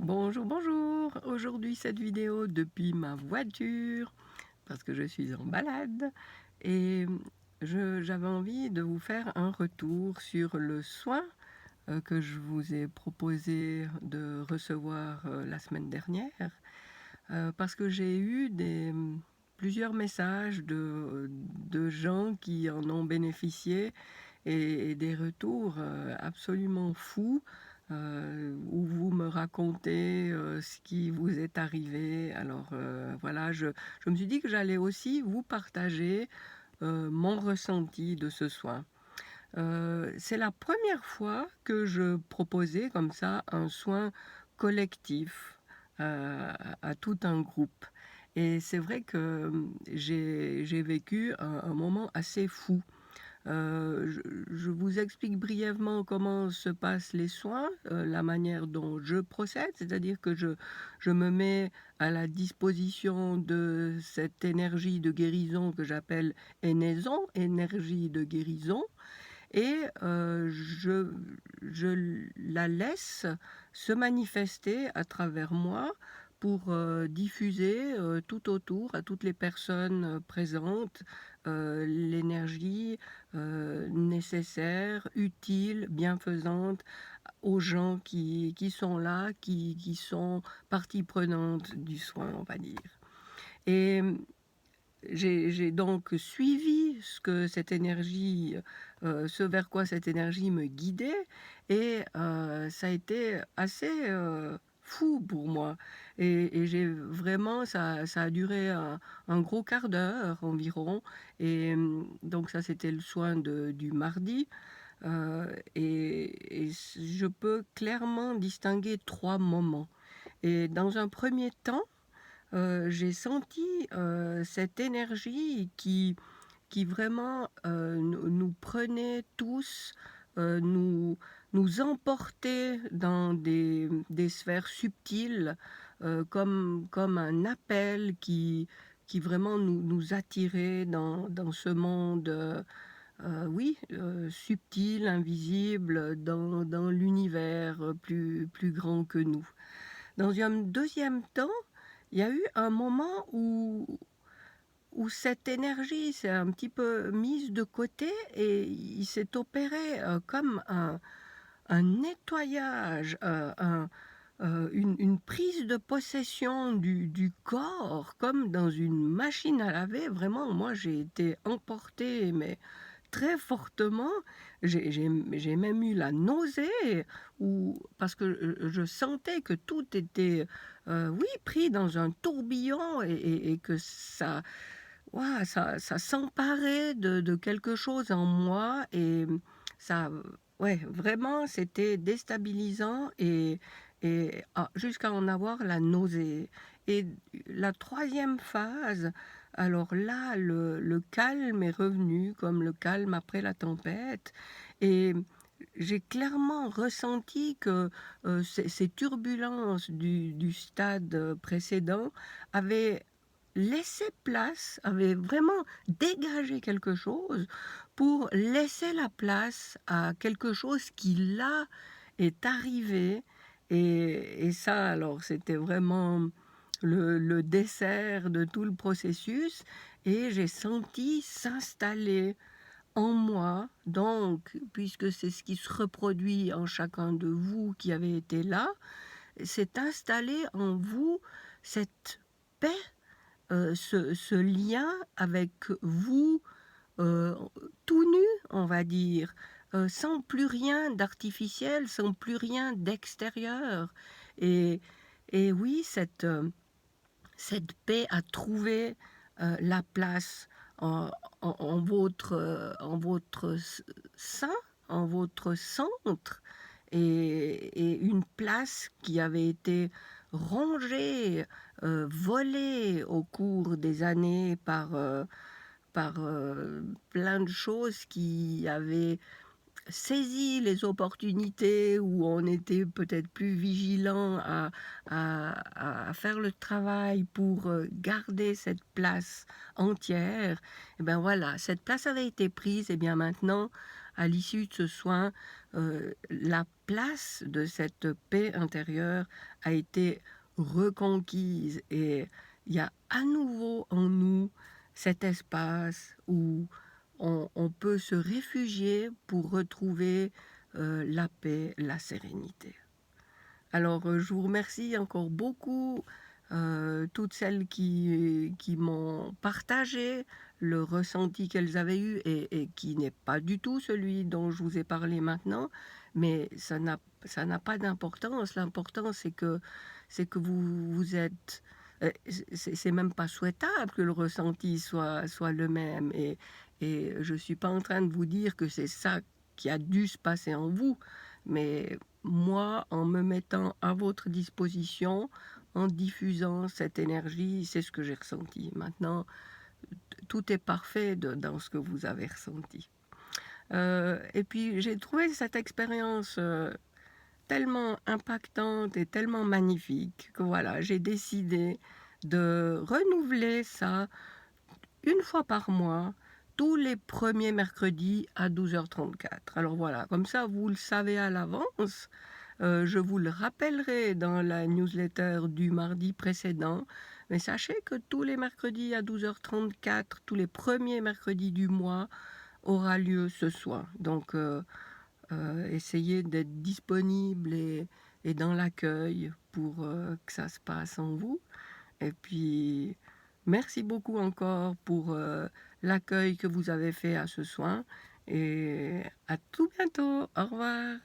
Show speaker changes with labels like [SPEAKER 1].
[SPEAKER 1] Bonjour, bonjour. Aujourd'hui, cette vidéo depuis ma voiture, parce que je suis en balade et j'avais envie de vous faire un retour sur le soin que je vous ai proposé de recevoir la semaine dernière, parce que j'ai eu plusieurs messages de gens qui en ont bénéficié et des retours absolument fous où vous me racontez ce qui vous est arrivé. Alors voilà, je me suis dit que j'allais aussi vous partager mon ressenti de ce soin. C'est la première fois que je proposais comme ça un soin collectif à tout un groupe. Et c'est vrai que j'ai vécu un moment assez fou. Je vous explique brièvement comment se passent les soins, la manière dont je procède, c'est-à-dire que je me mets à la disposition de cette énergie de guérison que j'appelle énaison, énergie de guérison, et je la laisse se manifester à travers moi pour diffuser tout autour à toutes les personnes présentes l'énergie nécessaire, utile, bienfaisante aux gens qui sont là, qui sont partie prenante du soin, on va dire. Et j'ai donc suivi ce vers quoi cette énergie me guidait, et ça a été assez fou pour moi. Et j'ai vraiment, ça a duré un gros quart d'heure environ. Et donc ça, c'était le soin du mardi. Et je peux clairement distinguer trois moments. Et dans un premier temps, j'ai senti cette énergie qui vraiment nous prenait tous, nous emportait dans des sphères subtiles, comme un appel qui vraiment nous attirait dans ce monde, oui, subtil, invisible, dans l'univers plus grand que nous. Dans un deuxième temps, il y a eu un moment où cette énergie s'est un petit peu mise de côté et il s'est opéré comme un nettoyage, une prise de possession du corps, comme dans une machine à laver. Vraiment, moi, j'ai été emportée, mais très fortement. J'ai même eu la nausée, parce que je sentais que tout était, oui, pris dans un tourbillon, et que ça, ouah, ça s'emparait de quelque chose en moi, et ça, ouais, vraiment, c'était déstabilisant, jusqu'à en avoir la nausée. Et la troisième phase, alors là, le calme est revenu, comme le calme après la tempête, et j'ai clairement ressenti que ces turbulences du stade précédent avaient laissé place, avaient vraiment dégagé quelque chose pour laisser la place à quelque chose qui, là, est arrivé. Et ça, alors, c'était vraiment le dessert de tout le processus, et j'ai senti s'installer en moi, donc, puisque c'est ce qui se reproduit en chacun de vous qui avez été là, s'est installé en vous cette paix, ce lien avec vous, euh, tout nu, on va dire, sans plus rien d'artificiel, sans plus rien d'extérieur. Et, et oui, cette paix a trouvé la place en votre sein, en votre centre, et une place qui avait été rongée, volée au cours des années par plein de choses qui avaient saisi les opportunités, où on était peut-être plus vigilant à faire le travail pour garder cette place entière. Et bien voilà, cette place avait été prise, et bien maintenant, à l'issue de ce soin, la place de cette paix intérieure a été reconquise et il y a à nouveau en nous cet espace où on peut se réfugier pour retrouver, la paix, la sérénité. Alors, je vous remercie encore beaucoup, toutes celles qui m'ont partagé le ressenti qu'elles avaient eu et qui n'est pas du tout celui dont je vous ai parlé maintenant, mais ça n'a pas d'importance. L'important, c'est que vous êtes, c'est même pas souhaitable que le ressenti soit le même et je suis pas en train de vous dire que c'est ça qui a dû se passer en vous, mais moi, en me mettant à votre disposition, en diffusant cette énergie, c'est ce que j'ai ressenti. Maintenant, tout est parfait dans ce que vous avez ressenti. Et puis, j'ai trouvé cette expérience tellement impactante et tellement magnifique que voilà, j'ai décidé de renouveler ça une fois par mois, tous les premiers mercredis à 12h34. Alors voilà, comme ça, vous le savez à l'avance. Je vous le rappellerai dans la newsletter du mardi précédent, mais sachez que tous les mercredis à 12h34, tous les premiers mercredis du mois, aura lieu ce soir. Donc, essayez d'être disponible et dans l'accueil pour que ça se passe en vous. Et puis, merci beaucoup encore pour l'accueil que vous avez fait à ce soin et à tout bientôt. Au revoir.